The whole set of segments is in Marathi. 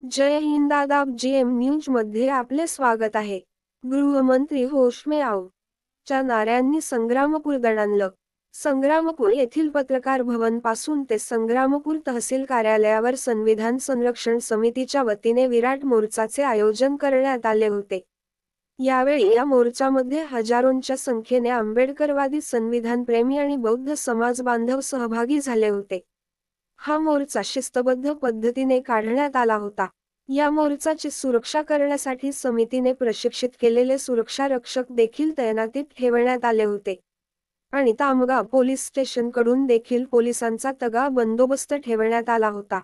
जय हिंद आदाब जीएम न्यूज मध्ये आपले स्वागत आहे। गृहमंत्री होशमे च्या नाऱ्यांनी संग्रामपूर दणाणलं। संग्रामपूर येथील पत्रकार भवन पासून ते संग्रामपूर तहसील कार्यालयावर संविधान संरक्षण समितीच्या वतीने विराट मोर्चाचे आयोजन करण्यात आले होते। यावेळी या मोर्चामध्ये हजारोंच्या संख्येने आंबेडकरवादी संविधानप्रेमी आणि बौद्ध समाज बांधव सहभागी झाले होते। हा मोर्चा शिस्तबद्ध पद्धतीने काढण्यात आला होता। या मोर्चाची सुरक्षा करण्यासाठी समितीने प्रशिक्षित केलेले सुरक्षा रक्षक देखील तैनातीत ठेवण्यात आले होते आणि तामगाव पोलीस स्टेशनकडून देखील पोलिसांचा तगा बंदोबस्त ठेवण्यात आला होता।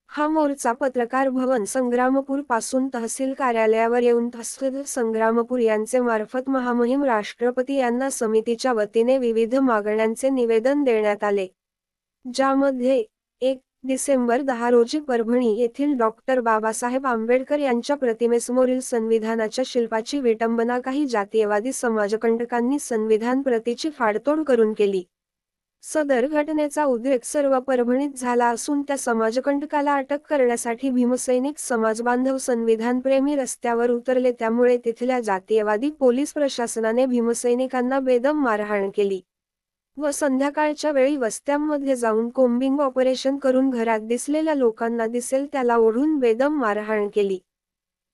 हा मोर्चा पत्रकार भवन संग्रामपूर पासून तहसील कार्यालयावर येऊन तहसीलदार संग्रामपूर यांचे मार्फत महामहिम राष्ट्रपती यांना समितीच्या वतीने विविध मागण्यांचे निवेदन देण्यात आले, ज्यामध्ये 1 डिसेंबर 10 रोजी परभणी येथील डॉक्टर बाबासाहेब आंबेडकर यांच्या प्रतिमेसमोरील संविधानाच्या शिल्पाची विटंबना काही जातीयवादी समाजकंटकांनी संविधान प्रतीची फाडतोड करून केली। सदर घटनेचा उद्रेक सर्व परभणीत झाला असून त्या समाजकंटकाला अटक करण्यासाठी भीमसैनिक समाजबांधव संविधानप्रेमी रस्त्यावर उतरले, त्यामुळे तिथल्या जातीयवादी पोलीस प्रशासनाने भीमसैनिकांना बेदम मारहाण केली व संध्याकाळच्या वेळी वस्त्यांमध्ये जाऊन कोम्बिंग ऑपरेशन करून घरात दिसलेल्या लोकांना दिसेल त्याला ओढून बेदम मारहाण केली।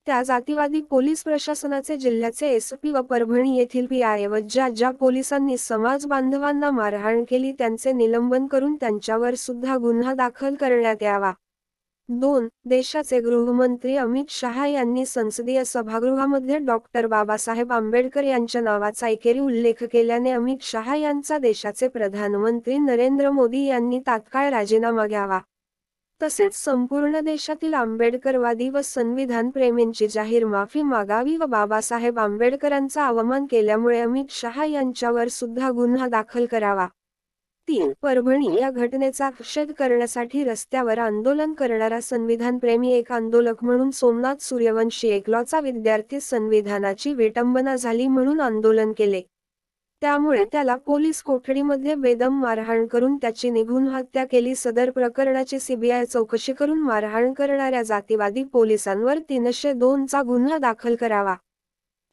त्या जातीवादी पोलीस प्रशासनाचे जिल्ह्याचे एसपी व परभणी येथील पीआय व ज्या पोलिसांनी समाज बांधवांना मारहाण केली त्यांचे निलंबन करून त्यांच्यावर सुद्धा गुन्हा दाखल करण्यात यावा। 2 देशाचे गृहमंत्री अमित शहा यांनी संसदीय सभागृहामध्ये डॉक्टर बाबासाहेब आंबेडकर यांच्या नावाचा एकेरी उल्लेख केल्याने अमित शहा यांचा देशाचे प्रधानमंत्री नरेंद्र मोदी यांनी तात्काळ राजीनामा घ्यावा, तसेच संपूर्ण देशातील आंबेडकरवादी व संविधान प्रेमींची जाहीर माफी मागावी व बाबासाहेब आंबेडकरांचा अवमान केल्यामुळे अमित शहा यांच्यावर सुद्धा गुन्हा दाखल करावा। 3 परभणी या घटनेचा निषेध करण्यासाठी रस्त्यावर आंदोलन करणारा संविधानप्रेमी एक आंदोलक म्हणून सोमनाथ सूर्यवंशी एकलॉचा विद्यार्थी संविधानाची विटंबना झाली म्हणून आंदोलन केले, त्यामुळे त्याला पोलीस कोठडीमध्ये बेदम मारहाण करून त्याची निघून हत्या केली। सदर प्रकरणाची सीबीआय चौकशी करून मारहाण करणाऱ्या जातीवादी पोलिसांवर 302 चा गुन्हा दाखल करावा।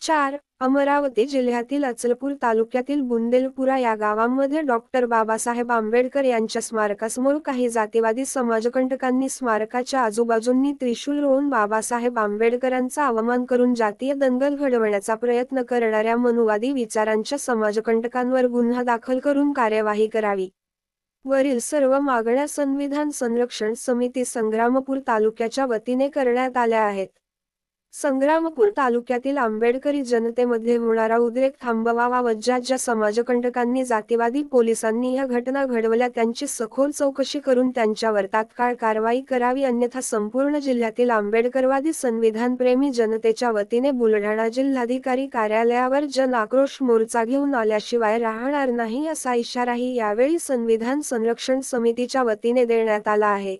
4 अमरावती जिल्ह्यातील अचलपूर तालुक्यातील बुंदेलपुरा या गावामध्ये डॉक्टर बाबासाहेब आंबेडकर यांच्या स्मारकासमोर काही जातीवादी समाजकंटकांनी स्मारकाच्या आजूबाजूंनी त्रिशूल रोवून बाबासाहेब आंबेडकरांचा अवमान करून जातीय दंगल घडवण्याचा प्रयत्न करणाऱ्या मनुवादी विचारांच्या समाजकंटकांवर गुन्हा दाखल करून कार्यवाही करावी। वरील सर्व मागण्या संविधान संरक्षण समिती संग्रामपूर तालुक्याच्या वतीने करण्यात आल्या आहेत। संग्रामपूर तालुक्यातील आंबेडकरी जनतेमध्ये होणारा उद्रेक थांबवावा व ज्या समाजकंटकांनी जातीवादी पोलिसांनी या घटना घडवल्या त्यांची सखोल चौकशी करून त्यांच्यावर तात्काळ कारवाई करावी, अन्यथा संपूर्ण जिल्ह्यातील आंबेडकरवादी संविधानप्रेमी जनतेच्या वतीने बुलढाणा जिल्हाधिकारी कार्यालयावर जन आक्रोश मोर्चा घेऊन आल्याशिवाय राहणार नाही असा इशाराही यावेळी संविधान संरक्षण समितीच्या वतीने देण्यात आला आहे।